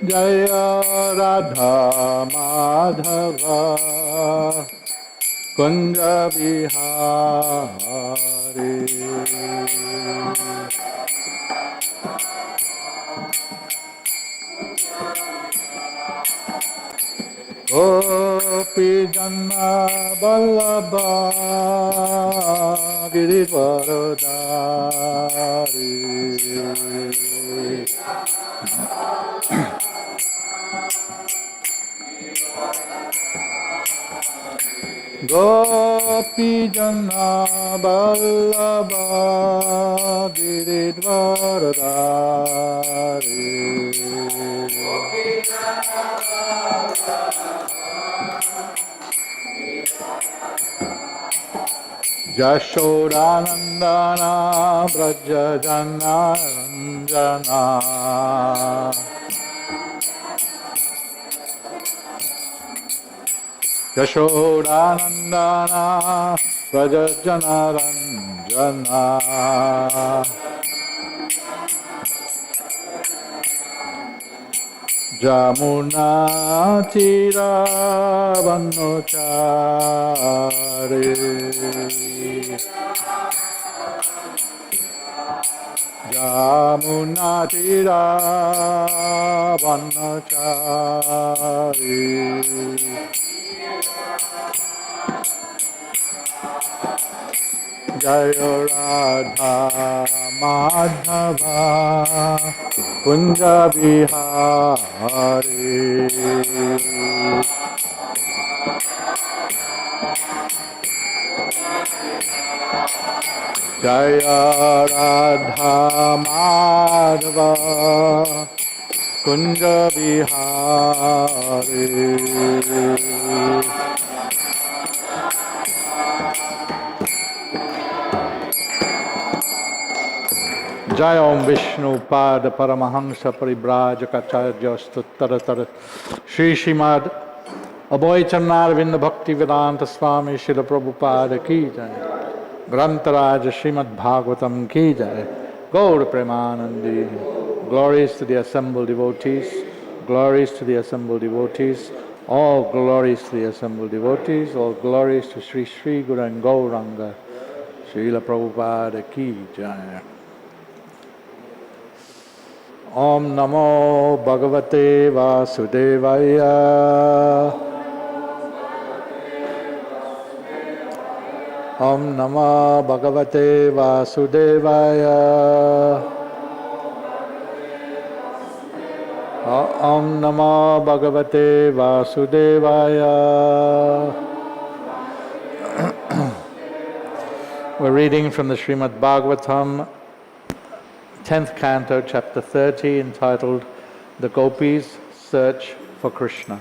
Jaya Radha Madhava Kunja Vihari Gopi Janna Vallabha Girivaradari Gopi Janna Vallabha Giridvaradari Yashodanandana Braja Jana Ranjana Yashodanandana Braja Jana Ranjana Jamuna Tira Vanochari Jamuna Tira Vanochari Jaya Radha Madhava Kunja Vihari Jaya Radha Madhava Kunja Vihari Jai Om Vishnu Pada Paramahamsa Paribrajacacharya Stuttaratar Shri Śrīmad-Bhāgavatam Bhakti Vedanta Swami Srila Prabhupada Ki Jai Grantaraj Śrīmad-Bhāgavatam Ki Jai Gaur Premanandi. Glories to the assembled devotees, glories to the assembled devotees, all glories to the assembled devotees, all glories to Sri Sri Guru and Gauranga Srila Prabhupada Ki Jai. Om Namo Bhagavate Vasudevaya. Om Namo Bhagavate Vasudevaya. Om Namo Bhagavate Vasudevaya. We're reading from the Śrīmad-Bhāgavatam, 10th canto, chapter 30, entitled The Gopis Search for Krishna.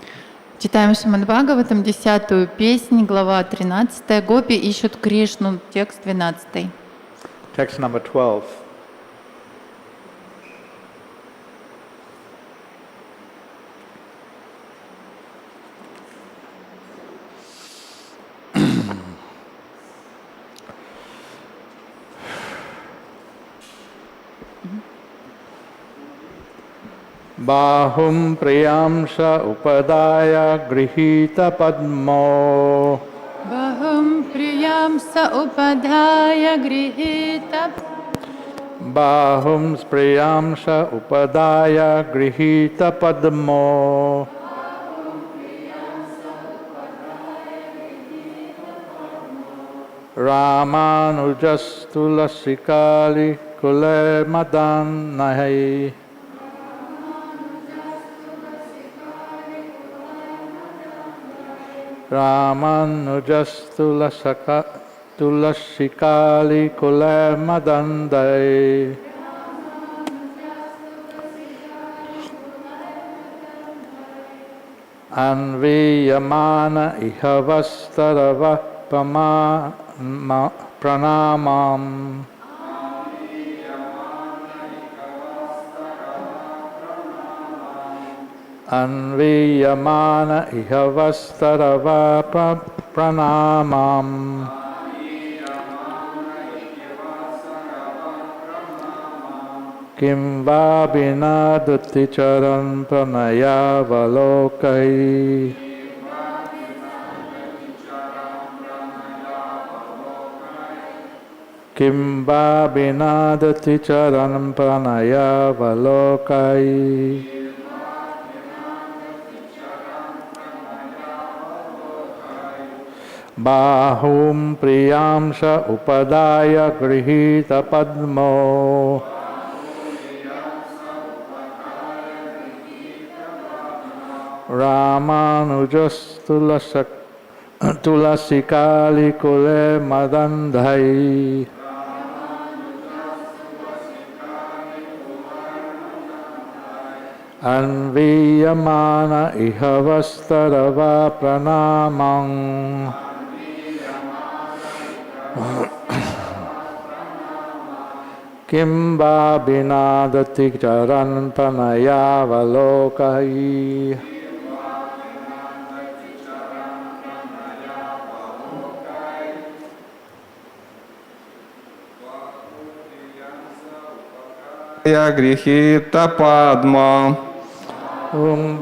Читаем Шримад-Бхагаватам, 10-ю песнь, глава 13. Гопи ищут Кришну, текст 12. Text number 12. Bahum priyamsa upadaya grihita padmo. Bahum priyamsa upadhaya grihita. Bahum priyamsa upadaya grihita padmo. Ramanujastulassikali kule madan nahi. Ramanujastulassikali kule madandai. Anviyamana ihavastarava pranamam. Anviyamana ihavastarava pranamam. Kim va binadati charan pranaya valokai. Kim va binadati charan pranaya valokai. Bahum priyamsa upadaya grihita padmo. Ramanujas tulasikali kule madandhai. Anviyamana ihavastarava pranamam. Kim va binadati charan pranaya valokai. Я грехита падма.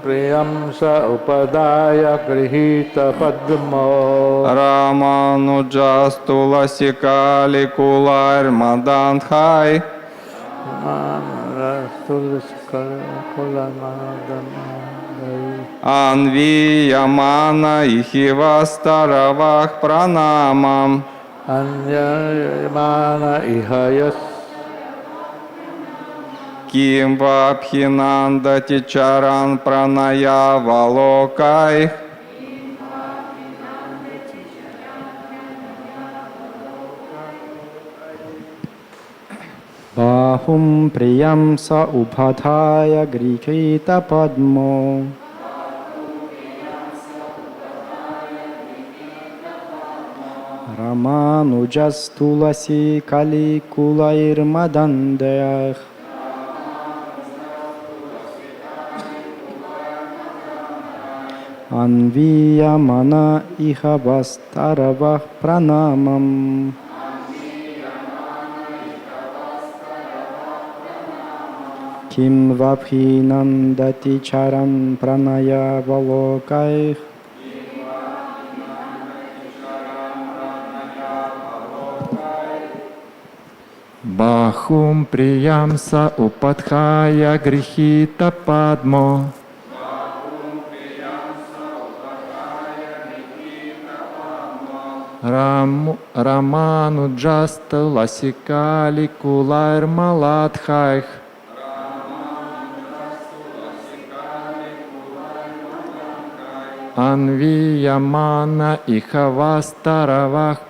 Priyamsa upadaya grihita padmo. Рамануджас туласикали кулар мадантхай. Анвиямана ихивастаравах пранамам. Anviyamana ihayas. Ким вабхинандати чаран праная валокай. Бахум приямса упадхая грихита падмо. Рамануджас туласи кали кулаир мадандеях. Анвиямана ихавастаравах пранамам. Ким вабхинандати чаран праная валокайх. Бахум приямса упадхая грихита падмо. Рамануджаста ласикали кулайр маладхайх. Анвиямана ихавастаравах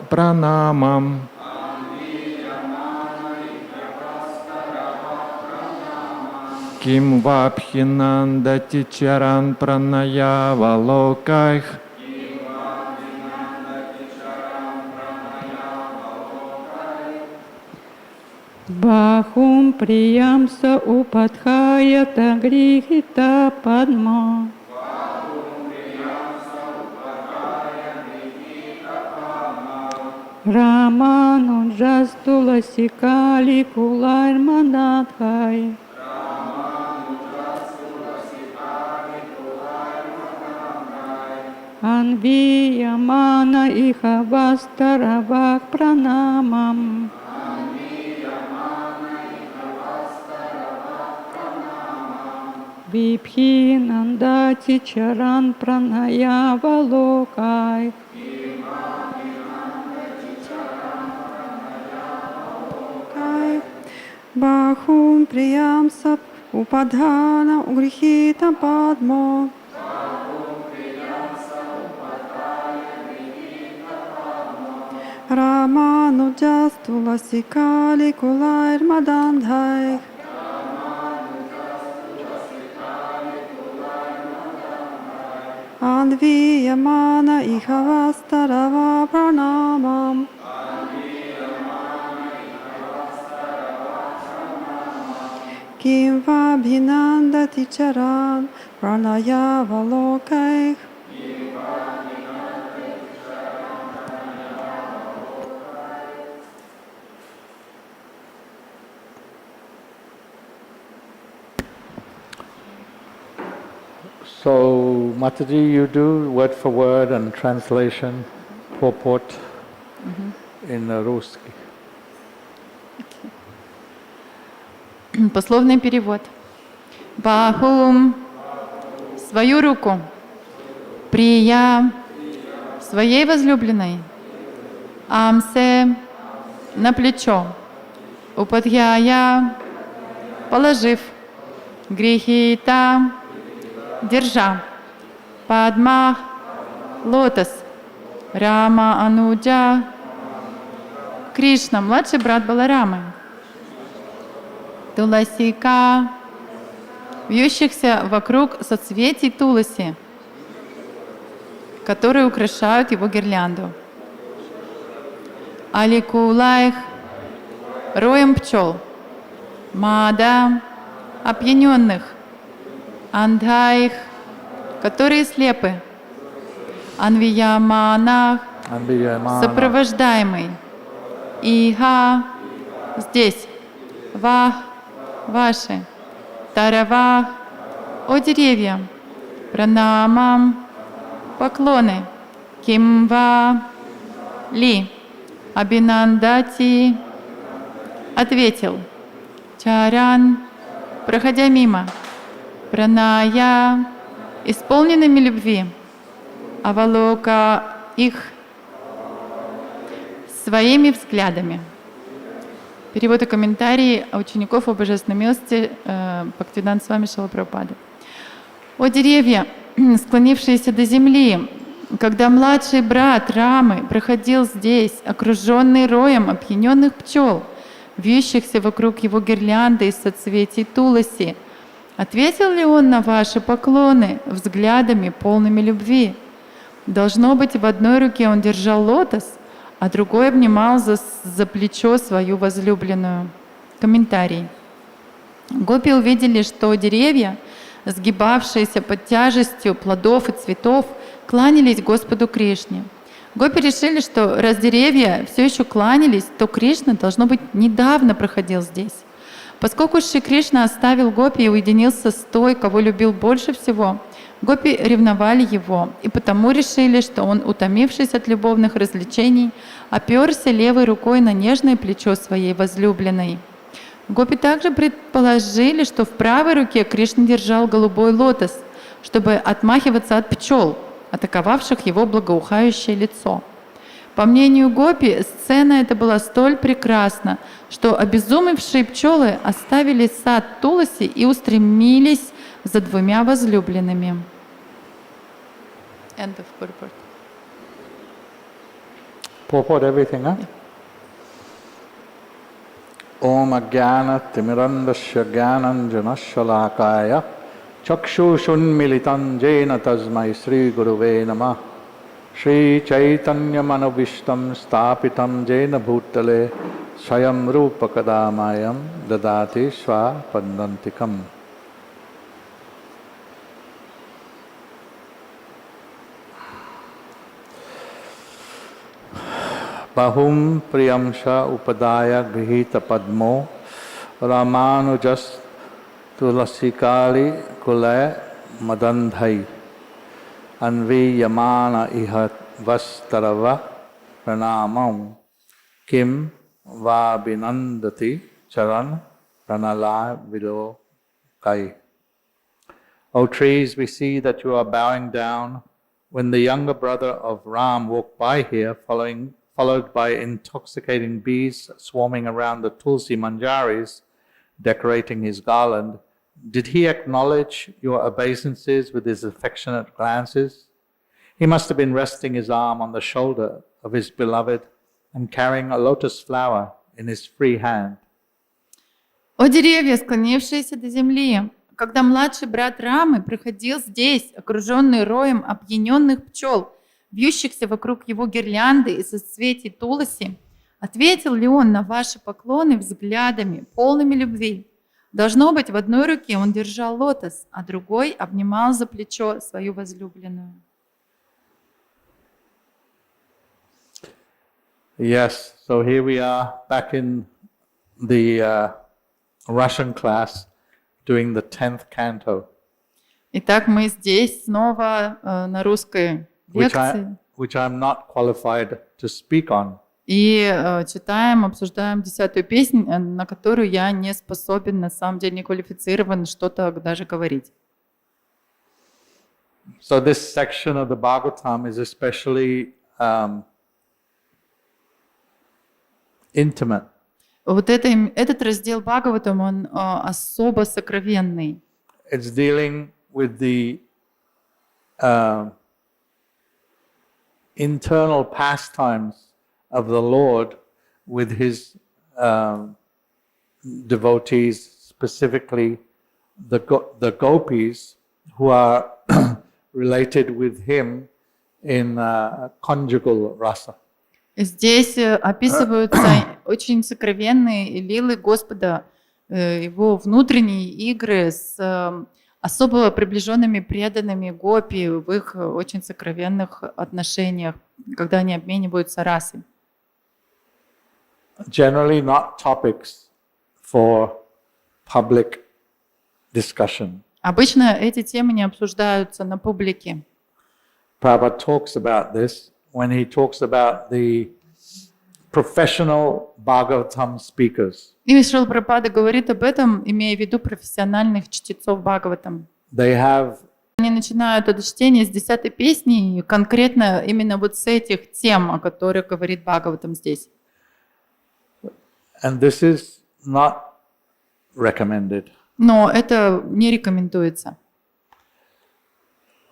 пранамам. Ким вабхинандати чаран праная валокайх. Бахум приямса упадхая тагрихита падмо. Рамануджас туласикали кулайр мадантхай. Анвиямана ихавастаравах пранамам. Вибхинандати чаран праная валокай. Бахум приямса упадхана угрихита падмо. Рамануджас туласикали кулайр мадандхай. Анвиямана ихавастарава пранамам. Kim vabhinandati charan pranayavalokaih. So, Mataji, you do word for word and translation, purport in русский. Пословный перевод. Бахум свою руку, прия своей возлюбленной, амсе на плечо, упадьяя положив, грехита держа, падма лотос, Рама Ануджа Кришна, младший брат Баларамы, Туласика, вьющихся вокруг соцветий Туласи, которые украшают его гирлянду. Аликулайх, роем пчел, Мада, опьяненных, Андхайх, которые слепы, Анвияманах, сопровождаемый, Иха, здесь, Вах, ваши, Таравах, о деревья, Пранамам, поклоны, Кимва, ли, Абинандати, ответил, Чаран, проходя мимо, Праная, исполненными любви, Авалока их своими взглядами. Перевод и комментарии учеников о божественной милости Бхактивинода Свами Шрила Прабхупады. О деревья, склонившиеся до земли, когда младший брат Рамы проходил здесь, окруженный роем опьяненных пчел, вьющихся вокруг его гирлянды из соцветий Туласи, ответил ли он на ваши поклоны взглядами, полными любви? Должно быть, в одной руке он держал лотос, а другой обнимал за плечо свою возлюбленную. Комментарий. Гопи увидели, что деревья, сгибавшиеся под тяжестью плодов и цветов, кланялись Господу Кришне. Гопи решили, что раз деревья все еще кланялись, то Кришна, должно быть, недавно проходил здесь. Поскольку Шри Кришна оставил гопи и уединился с той, кого любил больше всего, гопи ревновали его, и потому решили, что он, утомившись от любовных развлечений, оперся левой рукой на нежное плечо своей возлюбленной. Гопи также предположили, что в правой руке Кришна держал голубой лотос, чтобы отмахиваться от пчел, атаковавших его благоухающее лицо. По мнению гопи, сцена эта была столь прекрасна, что обезумевшие пчелы оставили сад Туласи и устремились за двумя возлюбленными. End of purport. Purport everything, huh? Om Ajnana Timirandasya Jnananjana Shalakaya Chakshushun Militan Jena Tasmai Sri Guruve Namah Shri Caitanya-charitamrita Stapitam Jena Bhutale Swayam Rupa Kadamayam Dadati Swapadantikam. Bahum Priyamsha Upadaya Grihita Padmo Ramanujas Tulasikali Kule Madandhai Anvi Yamana Ihat Vastarava Pranamam Kim Vabinandati Charan Pranala Vilo Kai. O trees, we see that you are bowing down. When the younger brother of Ram walked by here, followed by intoxicating bees swarming around the Tulsi Manjaris, decorating his garland, did he acknowledge your obeisances with his affectionate glances? He must have been resting his arm on the shoulder of his beloved and carrying a lotus flower in his free hand. О деревья, склонившиеся до земли, когда младший брат Рамы проходил здесь, окруженный роем опьяненных пчел, вьющихся вокруг его гирлянды из соцветий Туласи, ответил ли он на ваши поклоны взглядами, полными любви? Должно быть, в одной руке он держал лотос, а другой обнимал за плечо свою возлюбленную. Yes, so here we are back in the Russian class doing the 10th canto, Итак, мы здесь снова на русской which лекции. which I'm not qualified to speak on. И читаем, обсуждаем 10-ю песню, на которую я не способен, на самом деле, не квалифицирован что-то даже говорить. So this section of the Bhagavatam is especially intimate. Вот этот раздел Бхагаватам, он особо сокровенный. It's dealing with the internal pastimes of the Lord with his devotees, specifically the gopis who are related with him in conjugal rasa. Здесь описываются очень сокровенные лилы Господа, его внутренние игры с особо приближенными преданными гопи в их очень сокровенных отношениях, когда они обмениваются расой. Generally not topics for public discussion. Обычно эти темы не обсуждаются на публике. Prabhupada talks about this when he talks about the professional Bhagavatam speakers. И Шрила Прабхупада говорит об этом, имея в виду профессиональных чтецов Бхагаватам. They have Они начинают это чтение с 10-й песни, и конкретно именно вот с этих тем, о которых говорит Бхагаватам здесь. and this is not recommended. Но это не рекомендуется.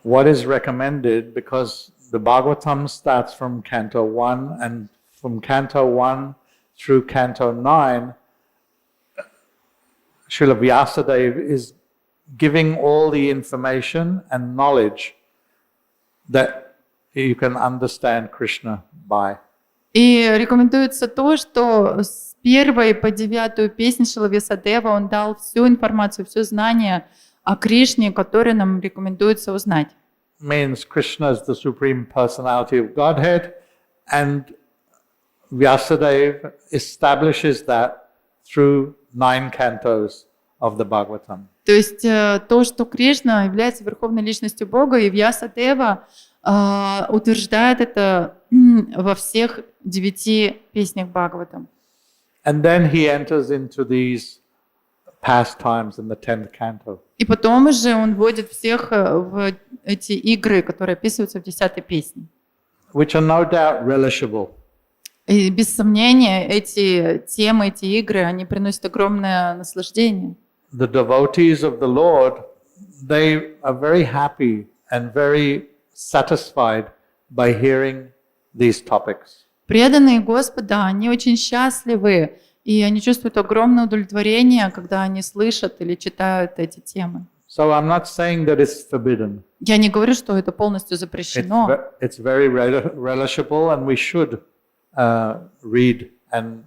What is recommended, because the Bhagavatam starts from Canto 1, and from Canto 1 through Canto 9, Srila Vyasadeva is giving all the information and knowledge that you can understand Krishna by. И рекомендуется то, что с 1 по 9 песнь Шрила Вьясадева он дал всю информацию, все знания о Кришне, которые нам рекомендуется узнать. Means Krishna is the supreme personality of Godhead, and Vyasadeva establishes that through 9 cantos of the Bhagavatam. То есть то, что Кришна является верховной личностью Бога, и Вьясадева утверждает это во всех 9 песнях Бхагаватам. And then he enters into these pastimes in the 10th canto. И потом уже он вводит всех в эти игры, которые описываются в 10 песне. Which are no doubt relishable. И без сомнения эти темы, эти игры, они приносят огромное наслаждение. The devotees of the Lord, they are very happy and very satisfied by hearing these topics. Преданные Господа, они очень счастливы, и они чувствуют огромное удовлетворение, когда они слышат или читают эти темы. So I'm not saying that it's forbidden. Я не говорю, что это полностью запрещено. It's very relishable, and we should read and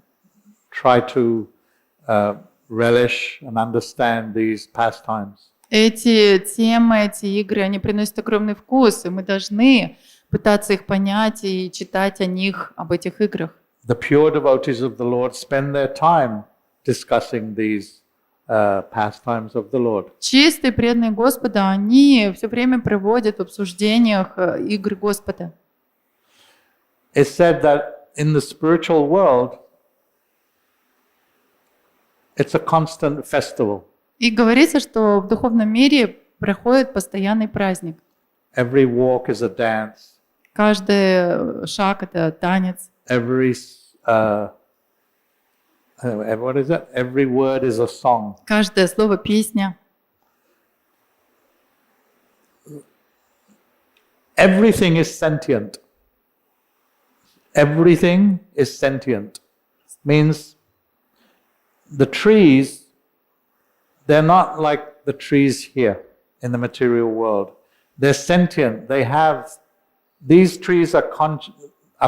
try to relish and understand these pastimes. Эти темы, эти игры, они приносят огромный вкус, и мы должны пытаться их понять и читать о них, об этих играх. The pure devotees of the Lord spend their time discussing these pastimes of the Lord. Чистые преданные Господа, они все время проводят в обсуждениях игр Господа. It's said that in the spiritual world, it's a constant festival. И говорится, что в духовном мире проходит постоянный праздник. Every walk is a dance. Каждый шаг — это танец. Every what is it? Every word is a song. Каждое слово — песня. Everything is sentient. Everything is sentient. Means the trees, they're not like the trees here in the material world. They're sentient. They have, these trees are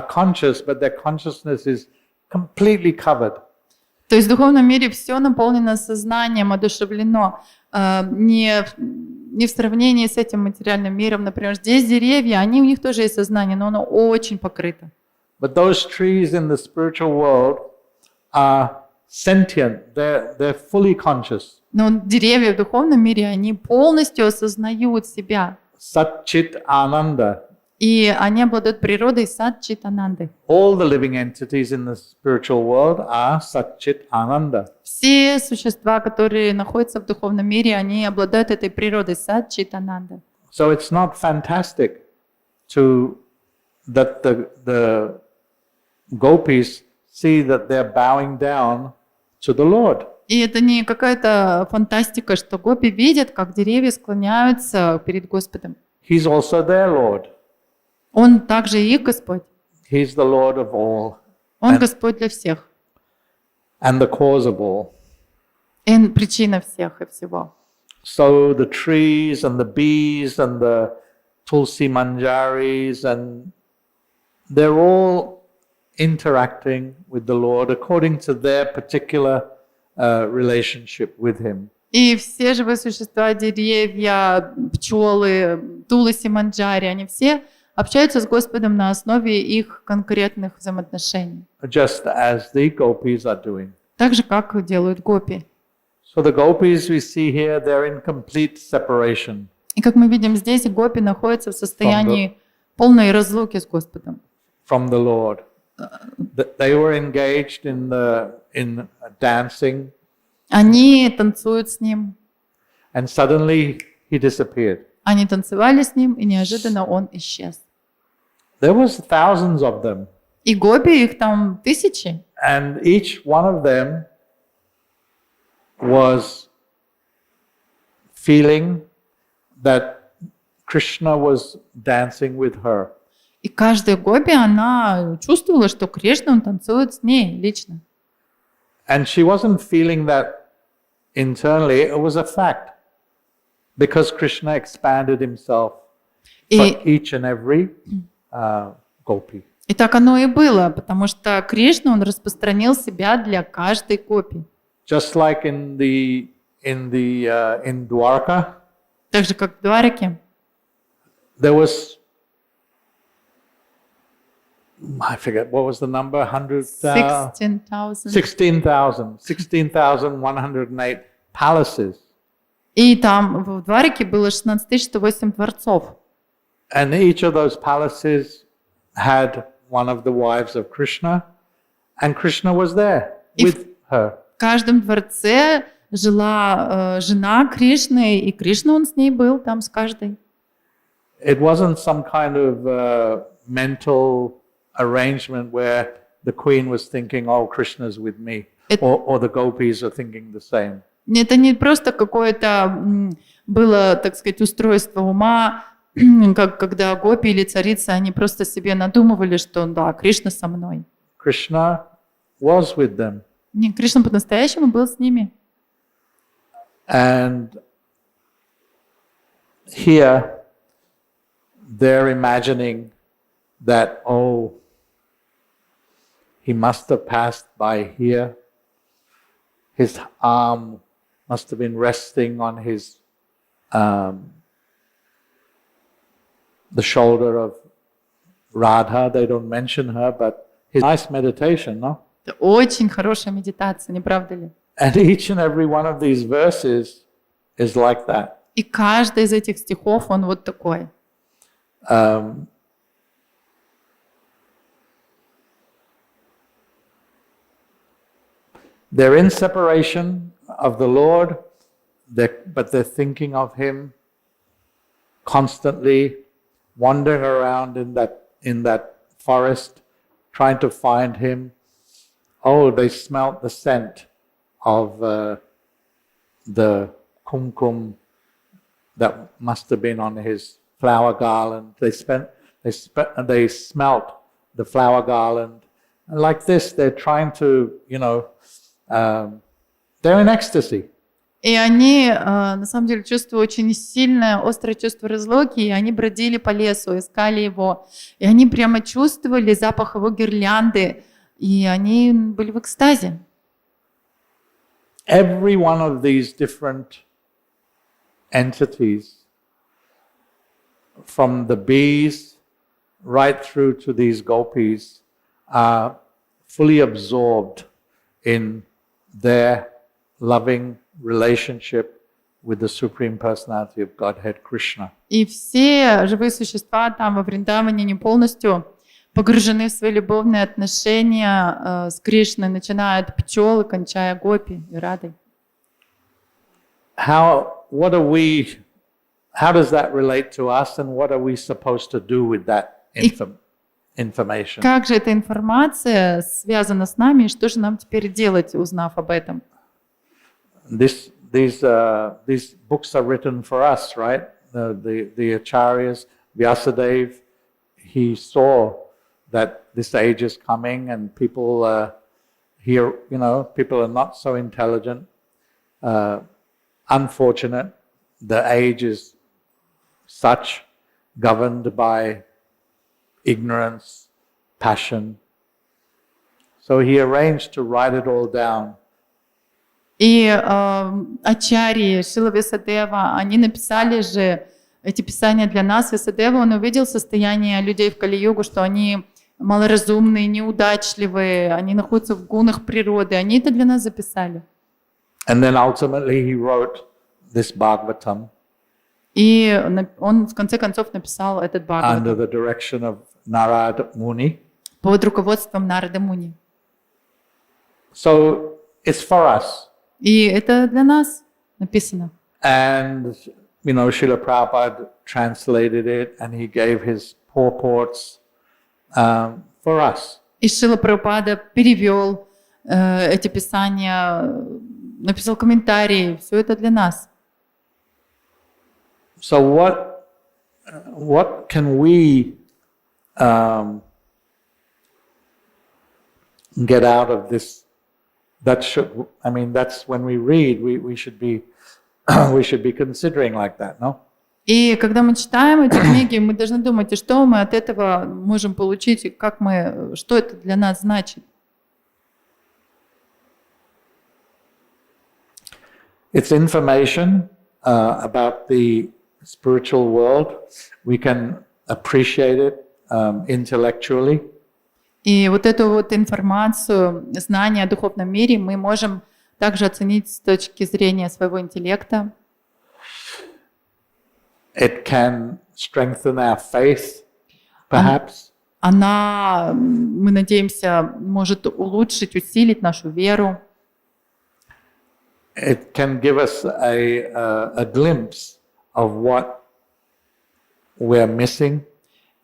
conscious, but their consciousness is completely covered. То есть в духовном мире все наполнено сознанием, одушевлено. Не в сравнении с этим материальным миром. Например, здесь деревья, у них тоже есть сознание, но оно очень покрыто. But those trees in the spiritual world are sentient. They're fully conscious. Но деревья в духовном мире, они полностью осознают себя. Satchit Ananda. И они обладают природой сат-чит-ананды. All the living entities in the spiritual world are Satchit Ananda. Все существа, которые находятся в духовном мире, они обладают этой природой сат-чит-ананды. So it's not fantastic that the gopis see that they're bowing down to the Lord. И это не какая-то фантастика, что гопи видят, как деревья склоняются перед Господом. He's also their Lord. Он также и их Господь. He's the Lord of all. Он Господь для всех. And the cause of all. И причина всех и всего. So the trees and the bees and the tulsi manjaris, and they're all interacting with the Lord according to their particular relationship with Him. И все живые существа, деревья, пчелы, туласи, манджари, они все общаются с Господом на основе их конкретных взаимоотношений. Just as the gopis are doing. Так же, как делают гопи. So the gopis we see here, they're in complete separation. И как мы видим здесь, гопи находятся в состоянии полной разлуки с Господом. From the Lord. They were engaged in dancing. Они танцуют с Ним. And suddenly he disappeared. Они танцевали с Ним, и неожиданно Он исчез. There was thousands of them. И гопи, их там тысячи. And each one of them was feeling that Krishna was dancing with her. И каждая гопи, она чувствовала, что Кришна, он танцует с ней лично. And she wasn't feeling that internally, it was a fact. Because Krishna expanded himself for each and every gopi. И так оно и было, потому что Кришна, он распространил себя для каждой гопи. Just like in Dwarka, Так же, как в Двараке, there was, I forget, what was the number? 16,108 palaces. И там в Двараке было 16,108 дворцов. And each of those palaces had one of the wives of Krishna, and Krishna was there with her. В каждом дворце жила жена Кришны, и Кришна, он с ней был там с каждой. It wasn't some kind of mental arrangement where the queen was thinking, oh, Krishna's with me, or the gopis are thinking the same. Это не просто какое-то было, так сказать, устройство ума, как когда гопи или царицы, они просто себе надумывали, что да, Кришна со мной. Krishna was with them. Не, Кришна по-настоящему был с ними. And here they're imagining that, oh, he must have passed by here. His arm must have been resting on his the shoulder of Radha. They don't mention her, but his nice meditation, no? Это очень хорошая медитация, не правда ли? And each and every one of these verses is like that. И каждый из этих стихов, он вот такой. They're in separation of the Lord, but they're thinking of Him constantly, wandering around in that forest, trying to find Him. Oh, they smelt the scent of the kumkum that must have been on his flower garland. They smelt the flower garland. And like this, they're trying to, they're in ecstasy. И они, на самом деле, чувствуют очень сильное, острое чувство разлуки, и они бродили по лесу, искали его. И они прямо чувствовали запах его гирлянды, и они были в экстазе. every one of these different entities, from the bees right through to these gopis, are fully absorbed in their loving relationship with the Supreme Personality of Godhead, Krishna. И все живые существа там во Вриндаване не полностью погружены в свои любовные отношения с Кришной, начиная от пчел и кончая гопи и радой. How does that relate to us, and what are we supposed to do with that information? Как же эта информация связана с нами, и что же нам теперь делать, узнав об этом? These books are written for us, right? The acharyas, Vyasadeva, he saw that this age is coming, and people here, people are not so intelligent. Unfortunate, the age is such, governed by ignorance, passion. So he arranged to write it all down. И ачарьи Шрила Вьясадева, они написали же эти писания для нас. Вьясадева, он увидел состояние людей в Кали-югу, что они малоразумные, неудачливые, они находятся в гунах природы. Они это для нас записали. And then ultimately he wrote this Bhagavatam. И он в конце концов написал этот Бхагаватам under the direction of Narada Muni. под руководством Нарады Муни. So it's for us. И это для нас написано. And, Srila Prabhupada translated it, and he gave his purports for us. И Шрила Прабхупада перевел эти писания, написал комментарии. Все это для нас. So what can we get out of this? That's when we read, we should be considering like that, no? И когда мы читаем эти книги, мы должны думать, и что мы от этого можем получить, и что это для нас значит. It's information about the spiritual world. We can appreciate it intellectually. И вот эту вот информацию, знания о духовном мире мы можем также оценить с точки зрения своего интеллекта. It can strengthen our faith, perhaps. Она, мы надеемся, может улучшить, усилить нашу веру. It can give us a glimpse of what we're missing.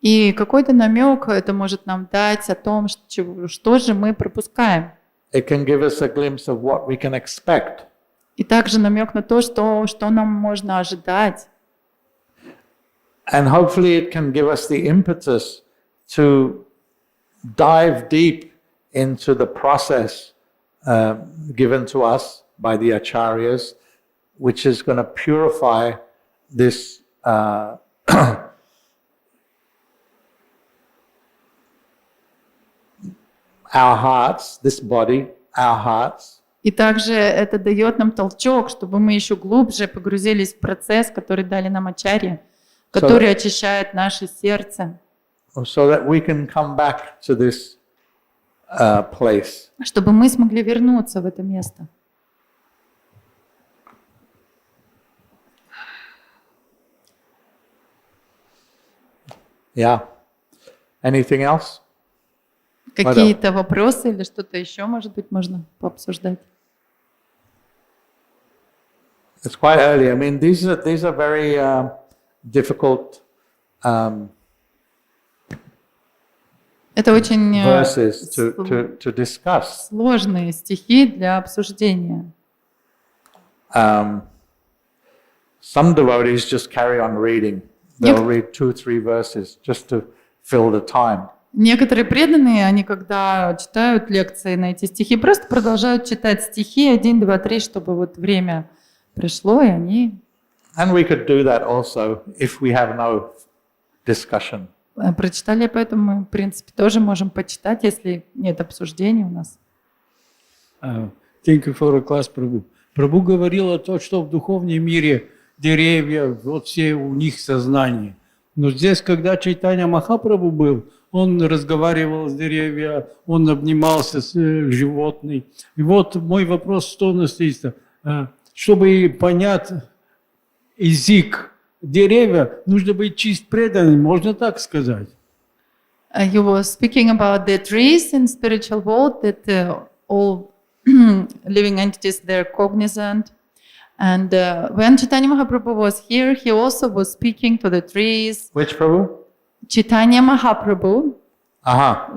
И какой-то намек это может нам дать о том, что же мы пропускаем. It can give us a glimpse of what we can expect. И также намек на то, что нам можно ожидать. And hopefully it can give us the impetus to dive deep into the process given to us by the acharyas, which is going to purify this our hearts, this body, our hearts. И также это дает нам толчок, чтобы мы еще глубже погрузились в процесс, который дали нам ачарьи, который очищает наше сердце. So that we can come back to this place. Чтобы мы смогли вернуться в это место. Yeah. Anything else? Какие-то вопросы или что-то еще, может быть, можно пообсуждать? It's quite early. I mean, these are very difficult Это очень verses to discuss. Сложные стихи для обсуждения. Some devotees just carry on reading. They'll read 2-3 verses just to fill the time. Некоторые преданные, они когда читают лекции на эти стихи, просто продолжают читать стихи 1, 2, 3, чтобы вот время пришло, и они... And we could do that also if we have no discussion. Прочитали, поэтому мы, в принципе, тоже можем почитать, если нет обсуждений у нас. Thank you for the class, Prabhu. Прабху говорил о том, что в духовном мире деревья, вот все у них сознание. Но здесь, когда Чайтанья-Махапрабху был, он разговаривал с деревьями, он обнимался с животными. И вот мой вопрос, что настоится. Чтобы понять язык деревья, нужно быть чист преданным, можно так сказать. You were speaking about the trees in spiritual world, that all living entities, they're cognizant. And when Chaitanya Mahaprabhu was here, he also was speaking to the trees. Which Prabhu? Chaitanya Mahaprabhu,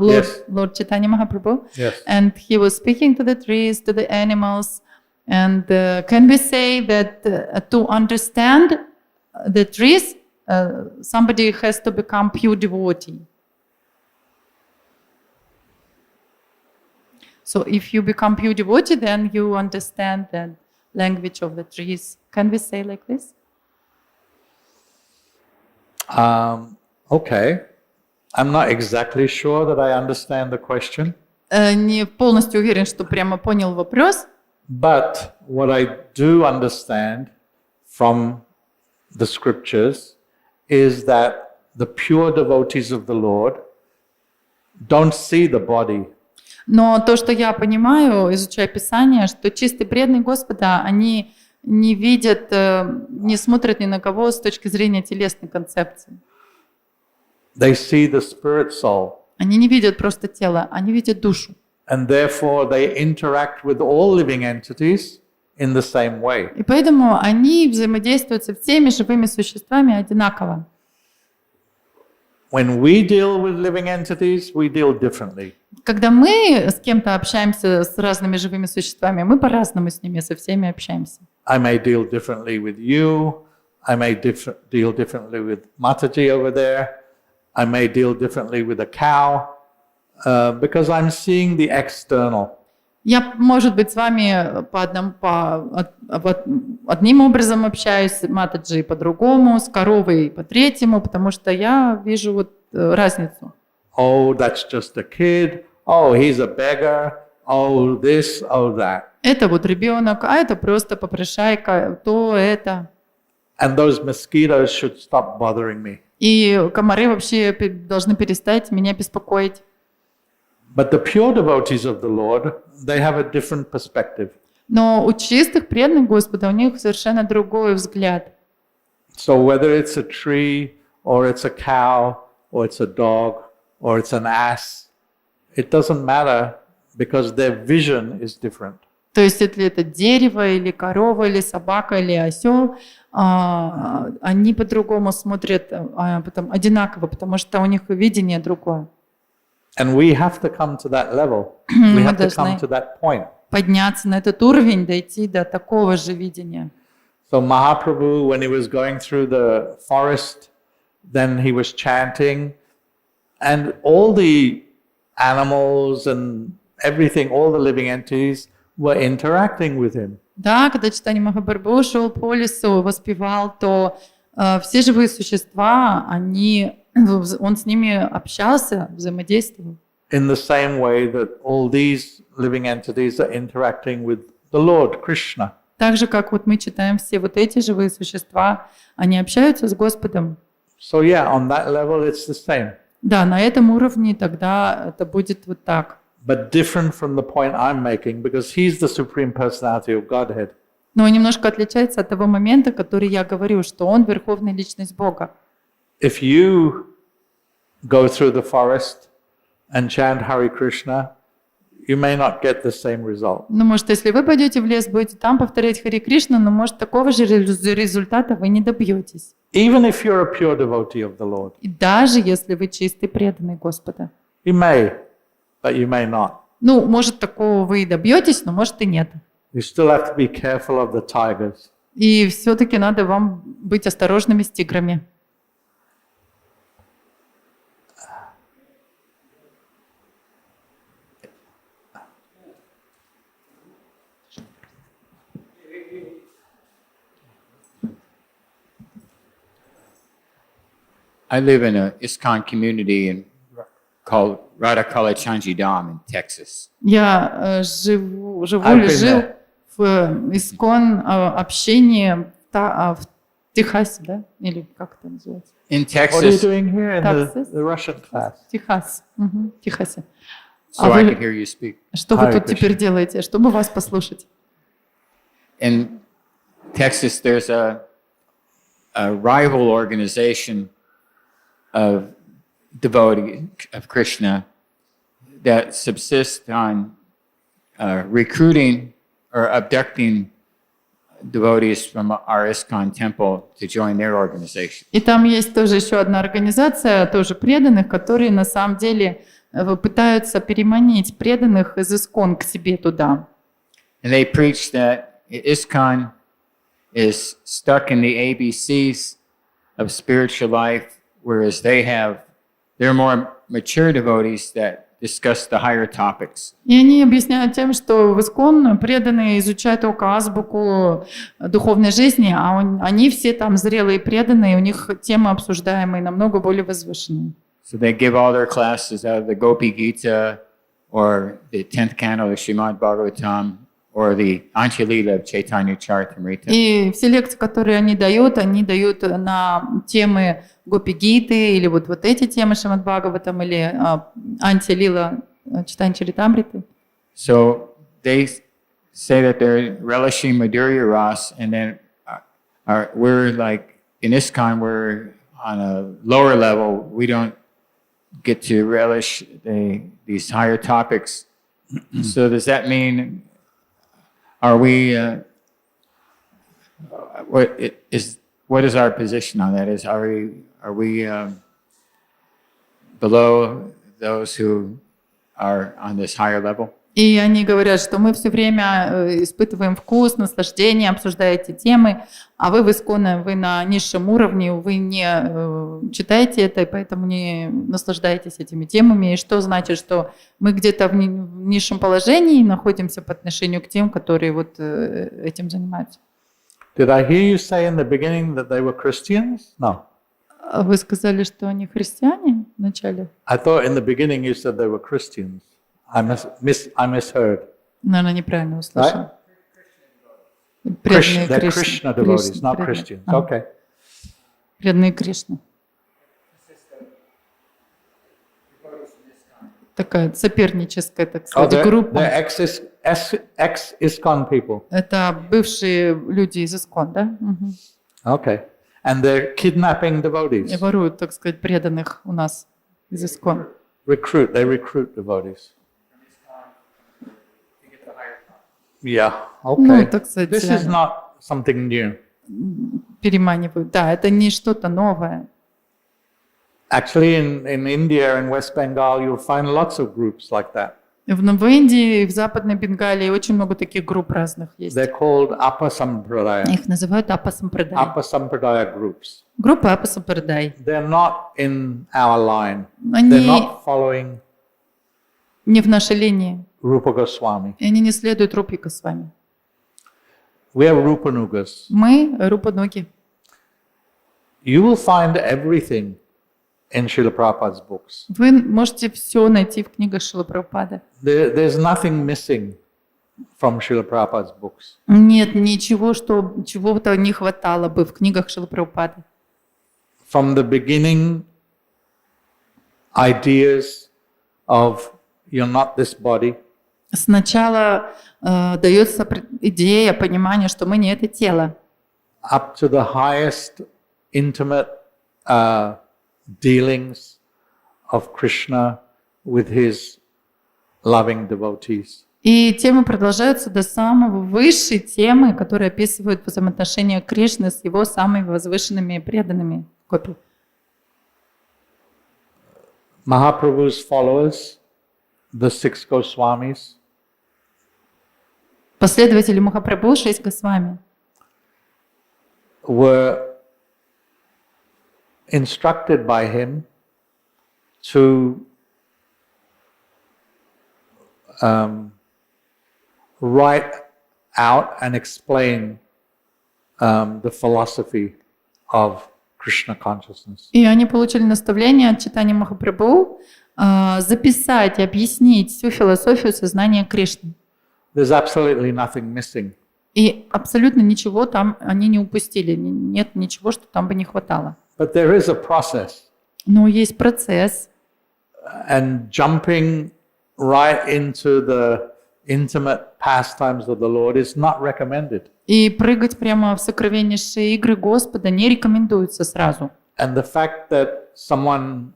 Yes. Lord Chaitanya Mahaprabhu. Yes. And he was speaking to the trees, to the animals. And can we say that to understand the trees, somebody has to become pure devotee? So if you become pure devotee, then you understand the language of the trees. Can we say like this? Okay. I'm not exactly sure that I understand the question. Не полностью уверен, что прямо понял вопрос. But what I do understand from the scriptures is that the pure devotees of the Lord don't see the body. Но то, что я понимаю, изучая Писание, что чистые преданные Господа, они не видят, не смотрят ни на кого с точки зрения телесной концепции. They see the spirit soul. Они не видят просто тело, они видят душу. And therefore they interact with all living entities in the same way. И поэтому они взаимодействуют со всеми живыми существами одинаково. When we deal with living entities, we deal differently. Когда мы с кем-то общаемся, с разными живыми существами, мы по-разному с ними, со всеми общаемся. I may deal differently with you. I may deal differently with Mataji over there. I may deal differently with a cow because I'm seeing the external. Я, может быть, с вами одним образом общаюсь, с Матаджи по-другому, с коровой по-третьему, потому что я вижу вот разницу. Oh, that's just a kid. Oh, he's a beggar. Oh, this, oh, that. Это вот ребенок, а это просто попрошайка, то это. And those mosquitoes should stop bothering me. И комары вообще должны перестать меня беспокоить. But the pure devotees of the Lord, they have a different perspective. Но у чистых преданных Господа у них совершенно другой взгляд. So whether it's a tree, or it's a cow, or it's a dog, or it's an ass, it doesn't matter because their vision is different. То есть, если это дерево, или корова, или собака, или осел, они по-другому смотрят, потом одинаково, потому что у них видение другое. And we have to come to that level. We have to come to that point. Подняться на этот уровень, дойти до такого же видения. So Mahaprabhu, when he was going through the forest, then he was chanting, and all the animals and everything, all the living entities were interacting with him. Да, когда Чайтанья Махапрабху шел по лесу, воспевал, то все живые существа, он с ними общался, взаимодействовал. In the same way that all these living entities are interacting with the Lord, Krishna. Так же, как вот мы читаем, все вот эти живые существа, они общаются с Господом. So yeah, on that level it's the same. Да, на этом уровне тогда это будет вот так. But different from the point I'm making, because he's the supreme personality of Godhead. Но немножко отличается от того момента, который я говорю, что он верховная личность Бога. If you go through the forest and chant Hare Krishna, you may not get the same result. Ну, может, если вы пойдете в лес, будете там повторять Харе Кришна, но, может, такого же результата вы не добьетесь. Even if you're a pure devotee of the Lord. И даже если вы чистый преданный Господа. You may, but you may not. Ну, может, такого вы и добьетесь, но, может, и нет. You still have to be careful of the tigers. И все-таки надо вам быть осторожными с тиграми. I live in an ISKCON community called Radhakala Chanjidam in Texas. Я жил I've been в в Искон общение в Техасе, да? Или как это называется? In What are you Texas, doing here in Texas? the Russian class? Техас. Мгм, в Техасе. so I could hear you speak. Что вы Hare тут Krishna. теперь делаете, чтобы вас послушать? In Texas, there's a rival organization of devotees of Krishna that subsists on recruiting or abducting devotees from our ISKCON temple to join their organization. И там есть тоже еще одна организация, тоже преданных, которые на самом деле пытаются переманить преданных из Искон к себе туда. And they preach that ISKCON is stuck in the ABCs of spiritual life, whereas they're more mature devotees that discuss the higher topics. И они объясняют тем, что в Искон преданные изучают только азбуку духовной жизни, а они все там зрелые преданные, у них темы обсуждаемые намного более возвышенные. So they give all their classes out of the Gopi Gita or the 10th canto of Śrīmad-Bhāgavatam or the Antya-lila of Caitanya-charitamrita. И все лекции, которые они дают на темы Гопи-гиты или вот эти темы Шримад-Бхагаватам или Антя-лила Чайтанья-чаритамриты. So they say that they're relishing Madhurya Ras, and then we're like, in ISKCON, we're on a lower level. We don't get to relish these higher topics. So does that mean, are we, what is our position on that? Are we below those who are on this higher level? И они говорят, что мы все время испытываем вкус, наслаждение, обсуждая эти темы, а вы в Исконе, вы на низшем уровне, вы не читаете это, и поэтому не наслаждаетесь этими темами. И что значит, что мы где-то в низшем положении находимся по отношению к тем, которые вот этим занимаются? Did I hear you say in the beginning that they were Christians? No. Вы сказали, что они христиане вначале? I thought in the beginning you said they were Christians. I misheard. Наверное, неправильно услышал. They're Krishna devotees, not Christians. Okay. Преданные Кришны. Такая соперническая, так сказать, группа. They're ex-ISKCON people. Это бывшие люди из Искон, да? Okay. And they're kidnapping devotees. И воруют, так сказать, преданных у нас из Искон. They recruit devotees. Yeah, okay. Ну, так сказать, This is not something new. переманивают. Да, это не что-то новое. Actually, in India and West Bengal, you'll find lots of groups like that. В Индии и в Западной Бенгалии очень много таких групп разных есть. They're called Appasampradaya. Их называют Апасампрадай. Appasampradaya groups. Группа Апасампрадай. They're not in our line. Они They're not following не в нашей линии. Rupa Goswami. И они не следуют Рупе Госвами. We are Rupanugas. Мы Рупануги. You will find everything in Srila Prabhupada's books. Вы можете все найти в книгах Шрилы Прабхупады. There's nothing missing from Srila Prabhupada's books. Нет ничего, что чего-то не хватало бы в книгах Шрилы Прабхупады. From the beginning, ideas of you're not this body. Сначала дается идея, понимание, что мы не это тело. Up to the highest intimate dealings of Krishna with his loving devotees. И темы продолжаются до самого высшей темы, которая описывает взаимоотношения Кришны с его самыми возвышенными преданными копи. Mahaprabhu's followers, the 6 Goswamis, Последователи Махапрабху, 6 Госвами, were instructed by him to write out and explain the philosophy of Krishna consciousness. И они получили наставление от Чайтаньи Махапрабху записать и объяснить всю философию сознания Кришны. There's absolutely nothing missing И абсолютно ничего там они не упустили. Нет ничего, что там бы не хватало. But there is a process. Но есть процесс. And jumping right into the intimate pastimes of the Lord is not recommended. И прыгать прямо в сокровеннейшие игры Господа не рекомендуется сразу. And the fact that someone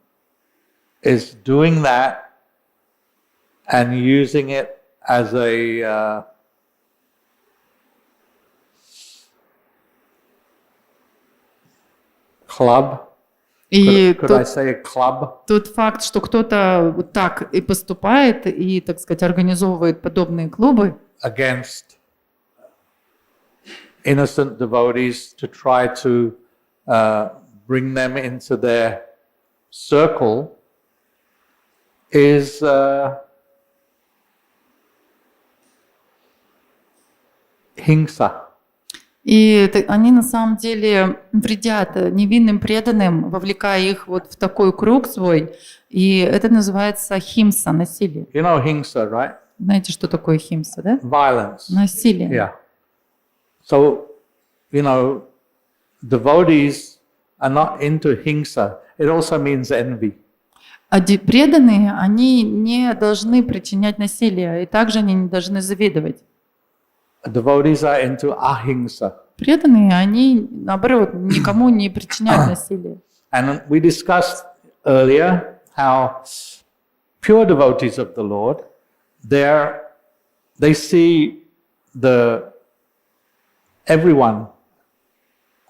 is doing that and using it as a club. И Could I say a club? тот факт, что кто-то вот так и поступает, и, так сказать, организовывает подобные клубы Against innocent devotees to try to bring them into their circle is hingsa. И они на самом деле вредят невинным преданным, вовлекая их вот в такой круг свой. И это называется химса, насилие. You know hingsa, right? Знаете, что такое химса, да? Violence. Насилие. Yeah. So, you know, devotees are not into hingsa. It also means envy. А преданные, они не должны причинять насилие, и также они не должны завидовать. Devotees are into ahimsa. Преданные, они, наоборот, никому не причиняют насилие. And we discussed earlier how pure devotees of the Lord, they see everyone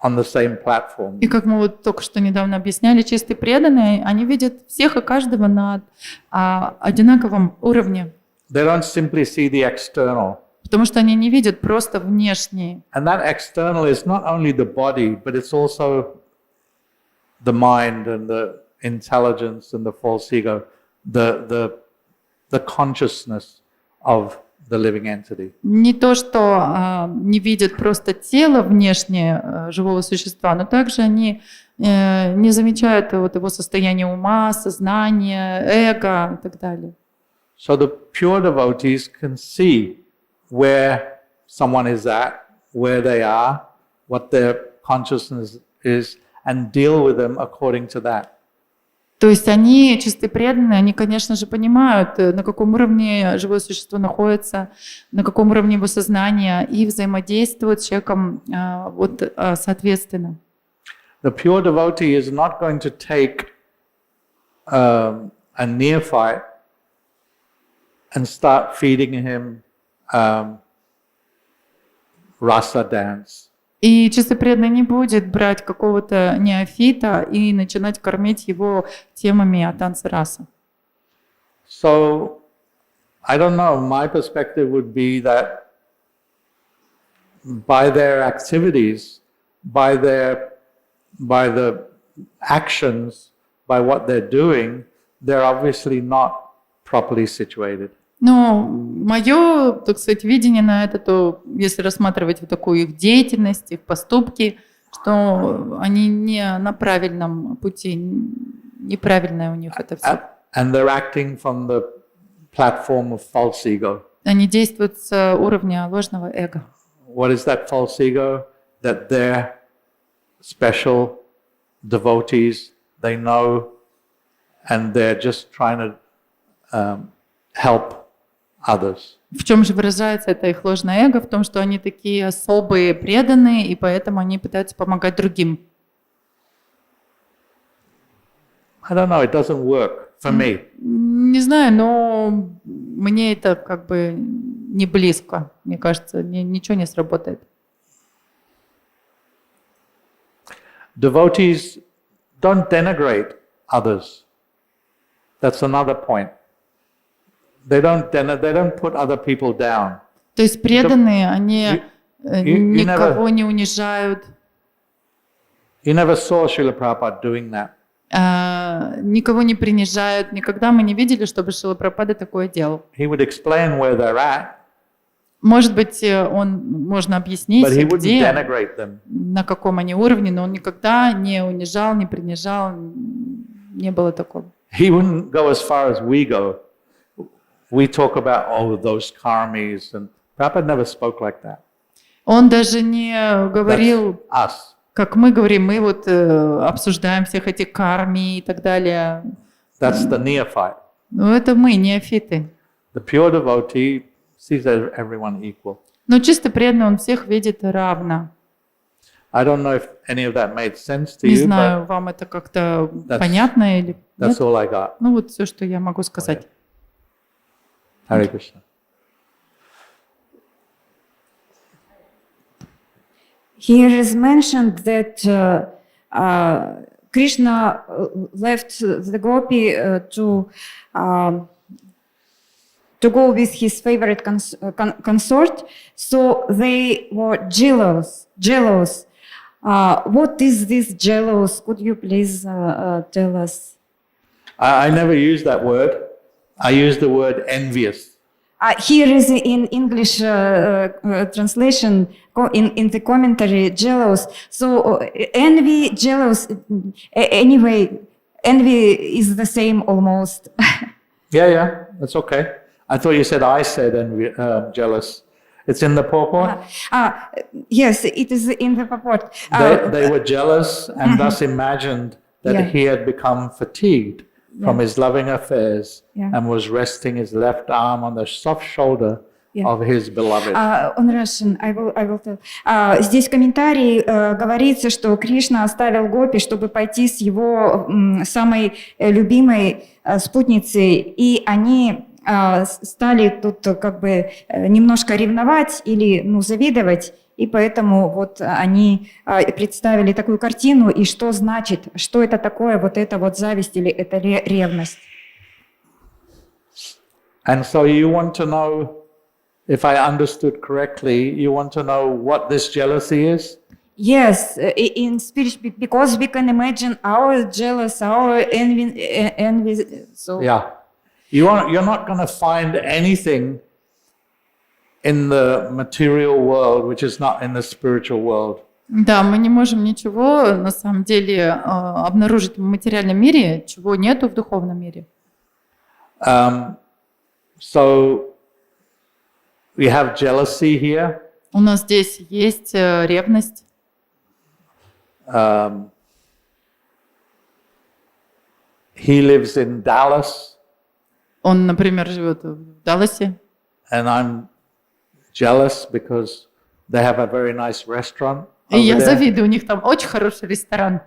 on the same platform. И как мы вот только что недавно объясняли, чистые преданные, они видят всех и каждого на одинаковом уровне. They don't simply see the external. Потому что они не видят просто внешние. And that external is not only the body, but it's also the mind and the intelligence and the false ego, the consciousness of the living entity. Не то, что не видят просто тело внешнее живого существа, но также они не замечают вот его состояние ума, сознания, эго и так далее. So the pure devotees can see where someone is at, where they are, what their consciousness is, and deal with them according to that. То есть они, чистые преданные, они, конечно же, понимают, на каком уровне живое существо находится, на каком уровне его сознания, и взаимодействуют с человеком вот соответственно. The pure devotee is not going to take a neophyte and start feeding him rasa dance. И чистый преданный не будет брать какого-то неофита и начинать кормить его темами о танце раса. So, I don't know, my perspective would be that by their activities, by the actions, by what they're doing, they're obviously not properly situated. Но мое, так сказать, видение на это, то если рассматривать вот такую их деятельность, их поступки, что они не на правильном пути, неправильное у них это все. And they're acting from the platform of false ego. Они действуют с уровня ложного эго. What is that false ego? That they're special devotees, they know, and they're just trying to help others. В чем же выражается это их ложное эго? В том, что они такие особые, преданные, и поэтому они пытаются помогать другим. I don't know, it doesn't work for me. Не знаю, но мне это как бы не близко. Мне кажется, ничего не сработает. Devotees don't denigrate others. That's another point. They don't put other people down. То есть преданные, они никого не унижают. You never saw Srila Prabhupada doing that. Никого не принижают. Никогда мы не видели, чтобы Шрила Прабхупада такое делал. He would explain where they're at. Может быть, можно объяснить, But he wouldn't где, denigrate them. на каком они уровне, но он никогда не унижал, не принижал, не было такого. He wouldn't go as far as we go. We talk about all of those karmis, and Prabhupada never spoke like that. Он даже не говорил, Us. как мы говорим, мы вот обсуждаем всех этих карми и так далее. That's the neophyte. Но это мы, неофиты. The pure devotee sees everyone equal. Но чисто преданный, он всех видит равно. I don't know if any of that made sense to Не you, знаю, вам это как-то that's- понятно или but нет? that's all I got. Ну вот все, что я могу сказать. Hare Krishna. Here is mentioned that Krishna left the gopi to go with his favorite consort, so they were jealous. What is this jealous? Could you please tell us? I never use that word. I use the word envious. Here is in English translation in the commentary jealous. So envy, jealous. Anyway, envy is the same almost. Yeah, that's okay. I thought you said I said jealous. It's in the purport. Yes, it is in the purport. They were jealous and thus imagined that Yeah. he had become fatigued from his loving affairs Yeah. and was resting his left arm on the soft shoulder Yeah. of his beloved. On Russian, I will tell. Здесь в комментарии говорится, что Кришна оставил гопи, чтобы пойти с его самой любимой спутницей, и они стали тут как бы немножко ревновать или завидовать, и поэтому вот они представили такую картину, и что значит, что это такое, вот это вот зависть или это ревность. And so you want to know, if I understood correctly, you want to know what this jealousy is? Yes, in spirit, because we can imagine our jealous, our envy. So Yeah. You're not going to find anything in the material world which is not in the spiritual world. Да, мы не можем ничего на самом деле обнаружить в материальном мире, чего нету в духовном мире. So we have jealousy here. У нас здесь есть ревность. He lives in Dallas, Он, например, живет в Далласе. and I'm jealous because they have a very nice restaurant И over я there. завидую, у них там очень хороший ресторан.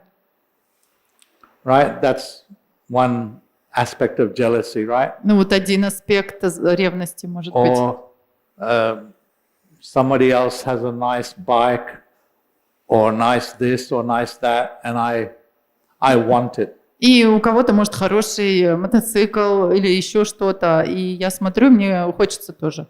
Right? That's one aspect of jealousy, right? Ну вот один аспект ревности может быть. Or somebody else has a nice bike, or nice this, or nice that, and I want it. И у кого-то, может, хороший мотоцикл или еще что-то, и я смотрю, мне хочется тоже.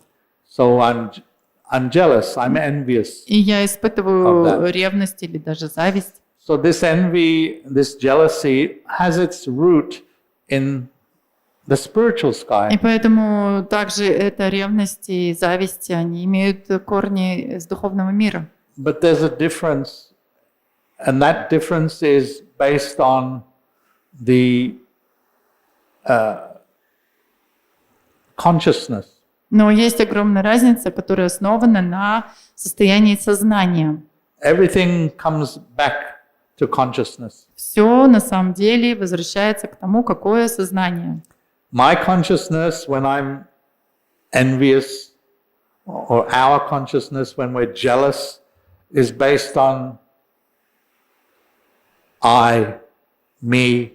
So I'm jealous, I'm envious. И я испытываю of that. ревность или даже зависть. So this envy, this jealousy has its root in the spiritual И sky. поэтому также эта ревность и зависть, они имеют корни из духовного мира. But there's a difference, and that difference is based on the consciousness. Но есть огромная разница, которая основана на состоянии сознания. Everything comes back to consciousness. Все на самом деле возвращается к тому, какое сознание. My consciousness when I'm envious, or our consciousness when we're jealous, is based on I, me,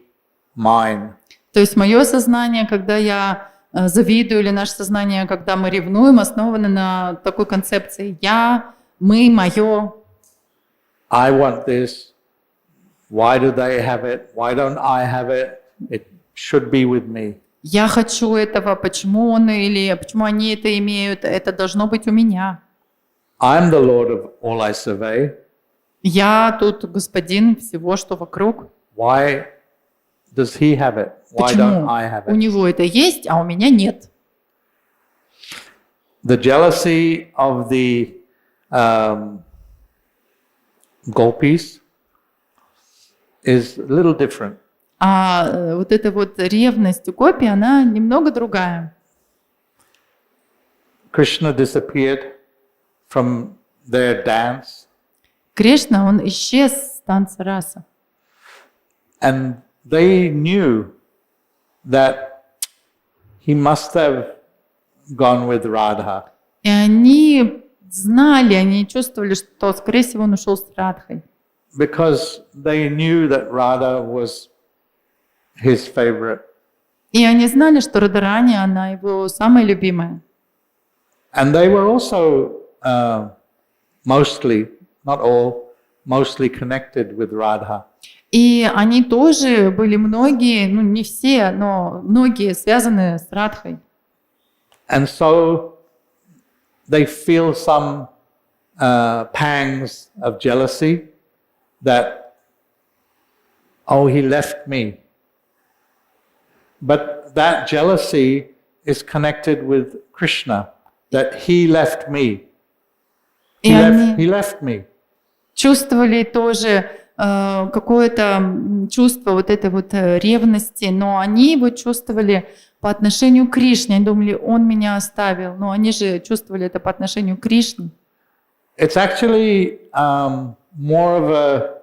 mine. То есть мое сознание, когда я завидую, или наше сознание, когда мы ревнуем, основано на такой концепции «я», «мы», «моё». I want this. Why do they have it? Why don't I have it? It should be with me. Я хочу этого, почему он или почему они это имеют, это должно быть у меня. I'm the Lord of all I survey. Я тут господин всего, что вокруг. Why does he have it? Why don't Почему I have у it? него это есть, а у меня нет? The jealousy of the gopis is a little different. А вот эта вот ревность у гопи, она немного другая. Krishna disappeared from their dance, Кришна, он исчез с танца раса. and they knew that he must have gone with Radha. И они знали, они чувствовали, что, скорее всего, он ушел с Радхой. Because they knew that Radha was his favorite. И они знали, что Радарани, она его самая любимая. And they were also mostly, not all, mostly connected with Radha. И они тоже были многие, ну не все, но многие связаны с Радхой. And so they feel some pangs of jealousy that, oh, he left me. But that jealousy is connected with Krishna, that he left me. И они He left me. чувствовали тоже какое-то чувство вот этой вот ревности, но они его чувствовали по отношению к Кришне. Они думали, он меня оставил, но они же чувствовали это по отношению к Кришне. It's actually more of a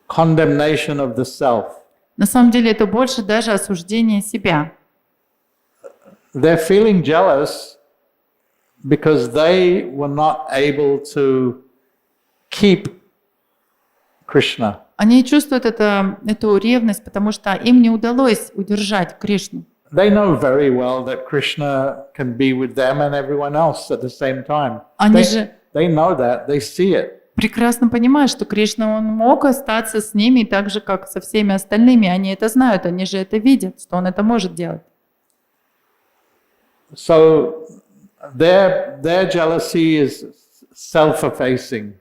condemnation of the self. На самом деле это больше даже осуждение себя. They're feeling jealous because they were not able to keep Krishna. Они чувствуют эту ревность, потому что им не удалось удержать Кришну. They know very well that Krishna can be with them and everyone else at the same time. They know that, they see it. Прекрасно понимают, что Кришна, он мог остаться с ними так же, как со всеми остальными. Они это знают, они же это видят, что он это может делать. So their jealousy is self-effacing.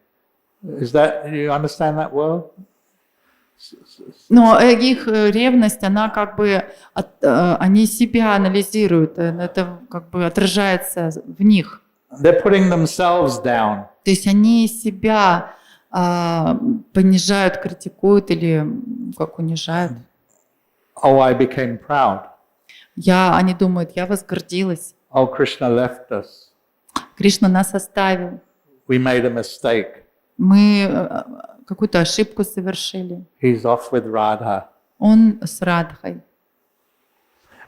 You understand that word? Но их ревность, она как бы, они себя анализируют, это как бы отражается в них. They're putting themselves down. То есть они себя понижают, критикуют или как унижают. Oh, I became proud. Они думают, я возгордилась. Oh, Krishna left us. Кришна нас оставил. We made a mistake. Мы какую-то ошибку совершили. He's off with Radha. Он с Радхой.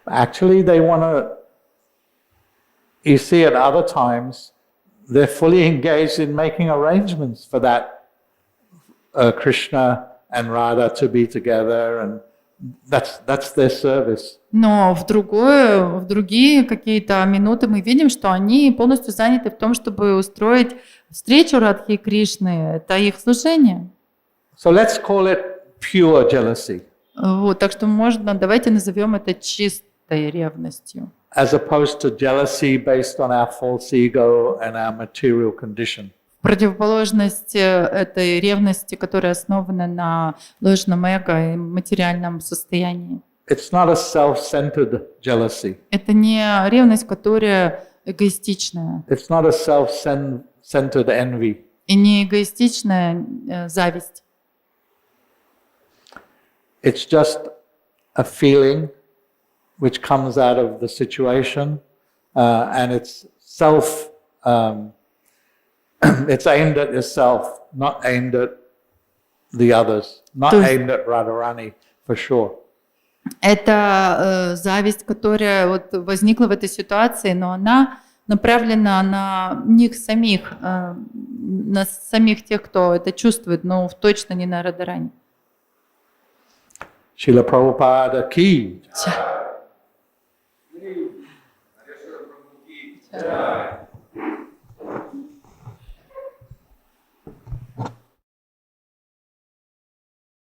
Actually, they want to, you see at other times, they're fully engaged in making arrangements for that Krishna and Radha to be together, and that's their service. Но в другие какие-то минуты мы видим, что они полностью заняты в том, чтобы устроить встречу Радхи и Кришны. Это их служение. So let's call it pure jealousy. Вот, так что давайте назовем это чистой ревностью. As opposed to jealousy based on our false ego and our material condition. Противоположность этой ревности, которая основана на ложном эго и материальном состоянии. It's not a self-centered jealousy. Это не ревность, которая эгоистичная. It's not a self-centered envy. И не эгоистичная зависть. It's just a feeling which comes out of the situation, and it's it's aimed at yourself, not aimed at the others, not aimed at Radharani, for sure. Это зависть, которая вот возникла в этой ситуации, но она направлена на них самих, на самих тех, кто это чувствует, но точно не на Радharani. Шрила Прабхупада ки.